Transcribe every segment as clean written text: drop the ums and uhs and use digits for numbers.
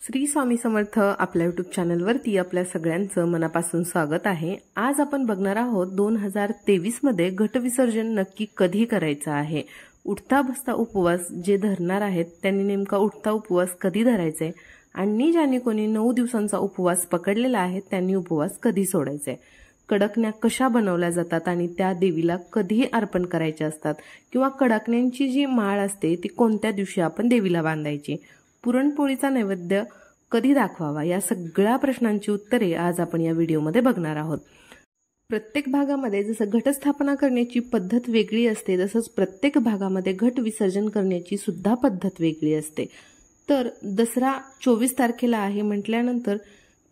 श्री स्वामी समर्थ आपल्या यूट्यूब चॅनलवरती आपल्या सगळ्यांचं मनापासून स्वागत आहे। आज आपण बघणार आहोत 2023 मध्ये घटविसर्जन नक्की कधी करायचं आहे। उठता बसता उपवास जे धरणार आहेत त्यांनी नेमका उठता उपवास कधी धरायचे आणि ज्यांनी कोणी 9 दिवसांचा उपवास पकडलेला आहे त्यांनी उपवास कधी सोडायचे, कडकण्या कशा बनवल्या जातात आणि त्या देवीला कधी अर्पण करायच्या असतात किंवा कडकण्यांची जी माळ असते ती कोणत्या दिवशी आपण देवीला बांधायची, पुरणपोळीचा नैवेद्य कधी दाखवावा, या सगळ्या प्रश्नांची उत्तरे आज आपण या व्हिडिओमध्ये बघणार आहोत। प्रत्येक भागामध्ये जसं घटस्थापना करण्याची पद्धत वेगळी असते तसंच प्रत्येक भागामध्ये घट विसर्जन करण्याची सुद्धा पद्धत वेगळी असते। तर दसरा 24 तारखेला आहे म्हटल्यानंतर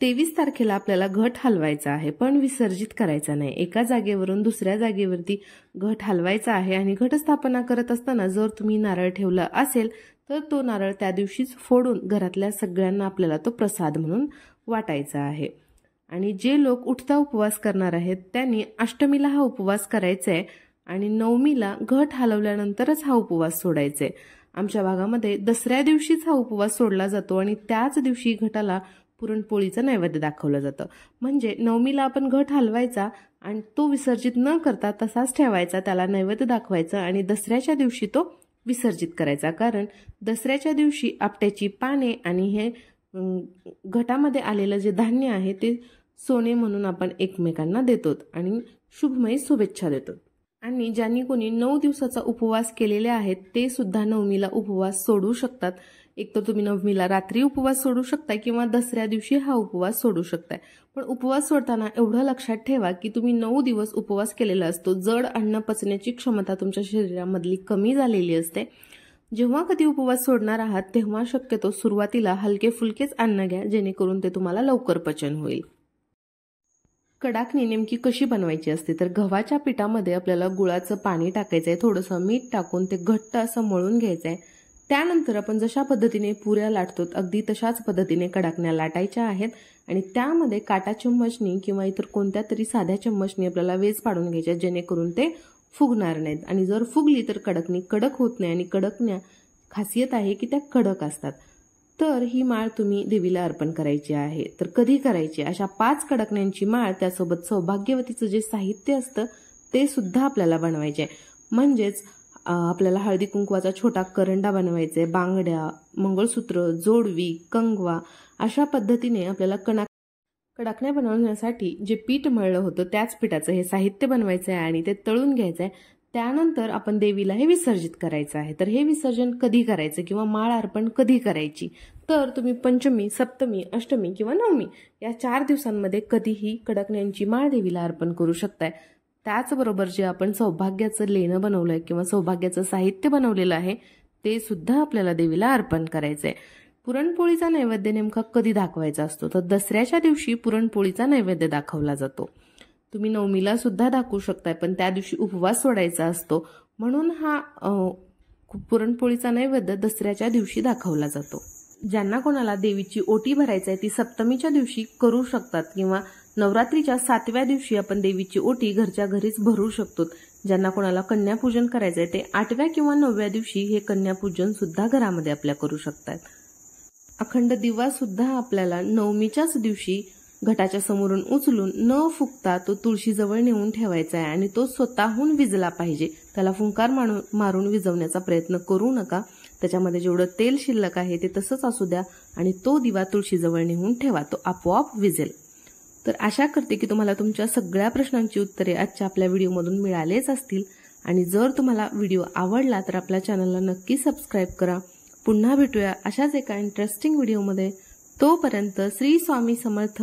23 तारखेला आपल्याला घट हलवायचा आहे पण विसर्जित करायचा नाही। एका जागेवरून दुसऱ्या जागेवरती घट हलवायचा आहे आणि घटस्थापना करत असताना जर तुम्ही नारळ ठेवला असेल तर तो नारळ त्या दिवशीच फोडून घरातल्या सगळ्यांना आपल्याला तो प्रसाद म्हणून वाटायचा आहे। आणि जे लोक उठता उपवास करणार आहेत त्यांनी अष्टमीला हा उपवास करायचा आहे आणि नवमीला घट हलवल्यानंतरच हा उपवास सोडायचा आहे। आमच्या भागामध्ये दसऱ्या दिवशीच हा उपवास सोडला जातो आणि त्याच दिवशी घटाला पुरणपोळीचं नैवेद्य दाखवलं जातं। म्हणजे नवमीला आपण घट हलवायचा आणि तो विसर्जित न करता तसाच ठेवायचा, त्याला नैवेद्य दाखवायचा आणि दसऱ्याच्या दिवशी तो विसर्जित करायचा। कारण दसऱ्याच्या दिवशी आपट्याची पाने आणि हे घटामध्ये आलेलं जे धान्य आहे ते सोने म्हणून आपण एकमेकांना देतो आणि शुभमयी शुभेच्छा देतो। आणि ज्यांनी कोणी 9 दिवसाचा उपवास केलेले आहेत ते सुद्धा नवमीला उपवास सोडू शकतात। एक तर तुम्ही नवमीला रात्री उपवास सोडू शकता किंवा दसऱ्या दिवशी हा उपवास सोडू शकताय। पण उपवास सोडताना एवढं लक्षात ठेवा की तुम्ही 9 दिवस उपवास केलेला असतो, जड अन्न पचण्याची क्षमता तुमच्या शरीरामधली कमी झालेली असते। जेव्हा कधी उपवास सोडणार आहात तेव्हा शक्यतो सुरुवातीला हलके फुलकेच अन्न घ्या जेणेकरून ते तुम्हाला लवकर पचन होईल। कडाकणी नेमकी कशी बनवायची असते तर गव्हाच्या पिठामध्ये आपल्याला गुळाचं पाणी टाकायचंय, थोडंसं मीठ टाकून ते घट्ट असं मळून घ्यायचंय। त्यानंतर आपण जशा पद्धतीने पुऱ्या लाटतो अगदी तशाच पद्धतीने कडाकण्या लाटायच्या आहेत आणि त्यामध्ये काटा चम्मचनी किंवा इतर कोणत्या तरी साध्या चम्मचनी आपल्याला वेज पाडून घ्यायच्या जेणेकरून ते फुगणार नाहीत। आणि जर फुगली तर कडकणी कडक होत नाही आणि कडकण्या खासियत आहे की त्या कडक असतात। तर ही माळ तुम्ही देवीला अर्पण करायची आहे। तर कधी करायची, अशा 5 कडकण्यांची माळ त्यासोबत सौभाग्यवतीचं जे साहित्य असतं ते सुद्धा आपल्याला बनवायचे आहे। म्हणजेच आपल्याला हळदी कुंकवाचा छोटा करंडा बनवायचा आहे, बांगड्या, मंगळसूत्र, जोडवी, कंगवा, अशा पद्धतीने आपल्याला कडाकण्या बनवण्यासाठी जे पीठ मळलं होतं त्याच पिठाचं हे साहित्य बनवायचं आहे आणि ते तळून घ्यायचं आहे। त्यानंतर आपण देवीला हे विसर्जित करायचं आहे। तर हे विसर्जन कधी करायचं किंवा माळ अर्पण कधी करायची, तर तुम्ही पंचमी, सप्तमी, अष्टमी किंवा नवमी या 4 दिवसांमध्ये कधीही कडकण्यांची माळ देवीला अर्पण करू शकताय। त्याचबरोबर जे आपण सौभाग्याचं लेणं बनवलंय किंवा सौभाग्याचं साहित्य बनवलेलं आहे ते सुद्धा आपल्याला देवीला अर्पण करायचंय। पुरणपोळीचा नैवेद्य नेमका कधी दाखवायचा असतो तर दसऱ्याच्या दिवशी पुरणपोळीचा नैवेद्य दाखवला जातो। तुम्ही नवमीला सुद्धा दाखवू शकताय पण त्या दिवशी उपवास सोडायचा असतो म्हणून हा पुरणपोळीचा नैवेद्य दसऱ्याच्या दिवशी दाखवला जातो। ज्यांना कोणाला देवीची ओटी भरायची आहे ती सप्तमीच्या दिवशी करू शकतात किंवा नवरात्रीच्या 7व्या दिवशी आपण देवीची ओटी घरच्या घरीच भरू शकतो। ज्यांना कोणाला कन्यापूजन करायचंय ते 8व्या किंवा 9व्या दिवशी हे कन्यापूजन सुद्धा घरामध्ये आपल्या करू शकतात। अखंड दिवा सुद्धा आपल्याला नवमीच्याच दिवशी घटाच्या समोरून उचलून न फुकता तो तुळशीजवळ नेऊन ठेवायचा आहे आणि तो स्वतःहून विजला पाहिजे। त्याला फुंकार मारून विजवण्याचा प्रयत्न करू नका। त्याच्यामध्ये जेवढं तेल शिल्लक आहे ते तसंच असू द्या आणि तो दिवा तुळशीजवळ नेऊन ठेवा, तो आपोआप विजेल। तर आशा करते की तुम्हाला तुमच्या सगळ्या प्रश्नांची उत्तरे आजच्या आपल्या व्हिडिओमधून मिळालेच असतील आणि जर तुम्हाला व्हिडिओ आवडला तर आपल्या चॅनलला नक्की सबस्क्राईब करा। पुन्हा भेटूया अशाच एका इंटरेस्टिंग व्हिडिओमध्ये। तोपर्यंत श्री स्वामी समर्थ।